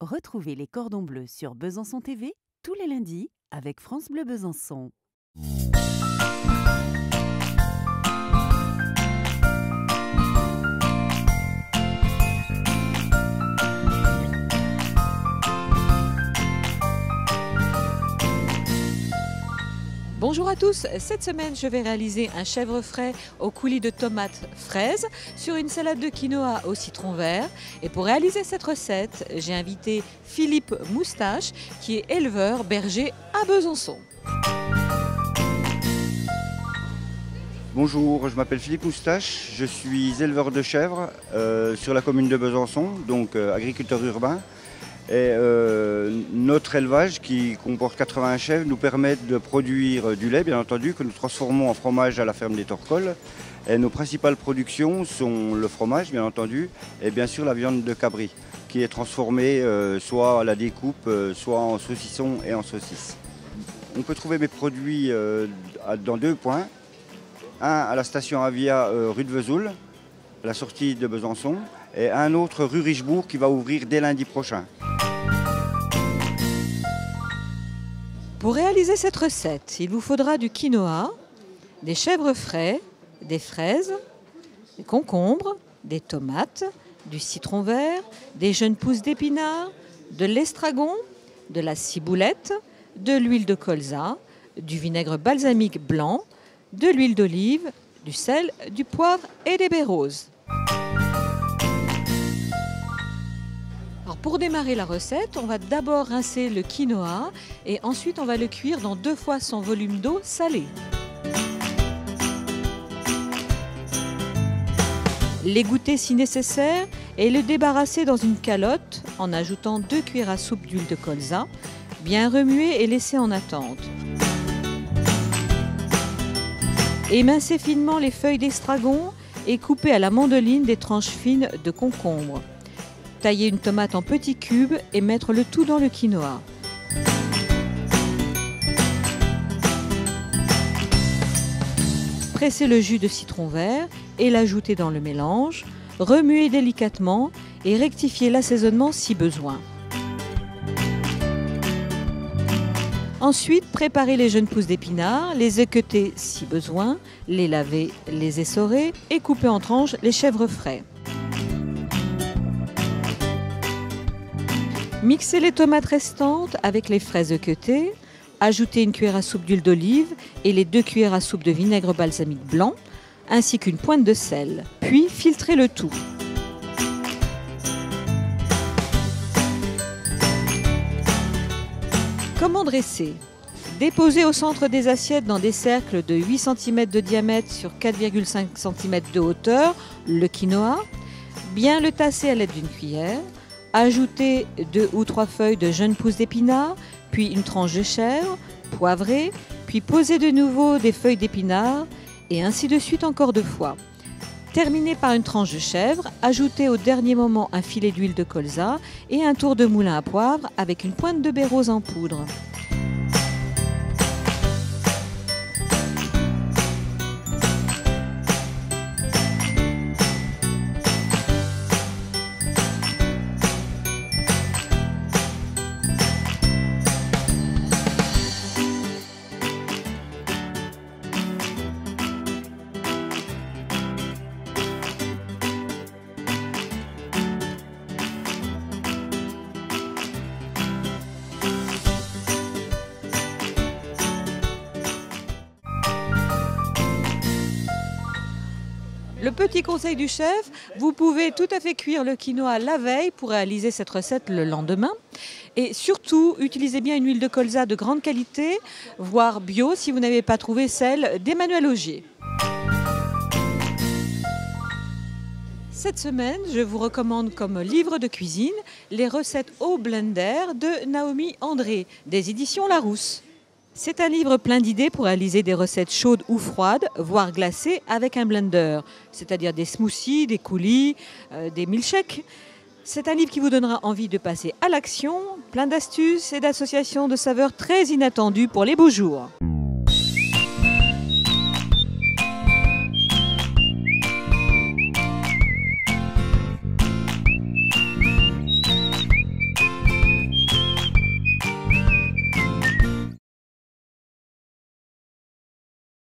Retrouvez les cordons bleus sur Besançon TV tous les lundis avec France Bleu Besançon. Bonjour à tous, cette semaine je vais réaliser un chèvre frais au coulis de tomates fraises sur une salade de quinoa au citron vert. Et pour réaliser cette recette, j'ai invité Philippe Moustache qui est éleveur berger à Besançon. Bonjour, je m'appelle Philippe Moustache, je suis éleveur de chèvres sur la commune de Besançon, donc agriculteur urbain. Et notre élevage qui comporte 80 chèvres nous permet de produire du lait bien entendu que nous transformons en fromage à la ferme des Torcoles. Et nos principales productions sont le fromage bien entendu et bien sûr la viande de cabri qui est transformée soit à la découpe, soit en saucisson et en saucisse. On peut trouver mes produits dans deux points. Un à la station Avia rue de Vesoul, à la sortie de Besançon, et un autre rue Richebourg qui va ouvrir dès lundi prochain. Pour réaliser cette recette, il vous faudra du quinoa, des chèvres frais, des fraises, des concombres, des tomates, du citron vert, des jeunes pousses d'épinards, de l'estragon, de la ciboulette, de l'huile de colza, du vinaigre balsamique blanc, de l'huile d'olive, du sel, du poivre et des baies roses. Alors pour démarrer la recette, on va d'abord rincer le quinoa et ensuite on va le cuire dans 2 fois son volume d'eau salée. L'égoutter si nécessaire et le débarrasser dans une calotte en ajoutant 2 cuillères à soupe d'huile de colza, bien remuer et laisser en attente. Émincer finement les feuilles d'estragon et couper à la mandoline des tranches fines de concombre. Tailler une tomate en petits cubes et mettre le tout dans le quinoa. Presser le jus de citron vert et l'ajouter dans le mélange. Remuer délicatement et rectifier l'assaisonnement si besoin. Ensuite, préparer les jeunes pousses d'épinards, les équeuter si besoin, les laver, les essorer et couper en tranches les chèvres frais. Mixer les tomates restantes avec les fraises équeutées, ajouter une cuillère à soupe d'huile d'olive et les 2 cuillères à soupe de vinaigre balsamique blanc, ainsi qu'une pointe de sel, puis filtrer le tout. Comment dresser? Déposer au centre des assiettes dans des cercles de 8 cm de diamètre sur 4,5 cm de hauteur le quinoa, bien le tasser à l'aide d'une cuillère, ajouter 2 ou 3 feuilles de jeunes pousses d'épinards, puis une tranche de chèvre, poivrer, puis poser de nouveau des feuilles d'épinards et ainsi de suite encore 2 fois. Terminer par une tranche de chèvre, ajouter au dernier moment un filet d'huile de colza et un tour de moulin à poivre avec une pointe de baies roses en poudre. Le petit conseil du chef, vous pouvez tout à fait cuire le quinoa la veille pour réaliser cette recette le lendemain. Et surtout, utilisez bien une huile de colza de grande qualité, voire bio si vous n'avez pas trouvé celle d'Emmanuel Augier. Cette semaine, je vous recommande comme livre de cuisine les recettes au blender de Naomi André, des éditions Larousse. C'est un livre plein d'idées pour réaliser des recettes chaudes ou froides, voire glacées avec un blender, c'est-à-dire des smoothies, des coulis, des milkshakes. C'est un livre qui vous donnera envie de passer à l'action, plein d'astuces et d'associations de saveurs très inattendues pour les beaux jours.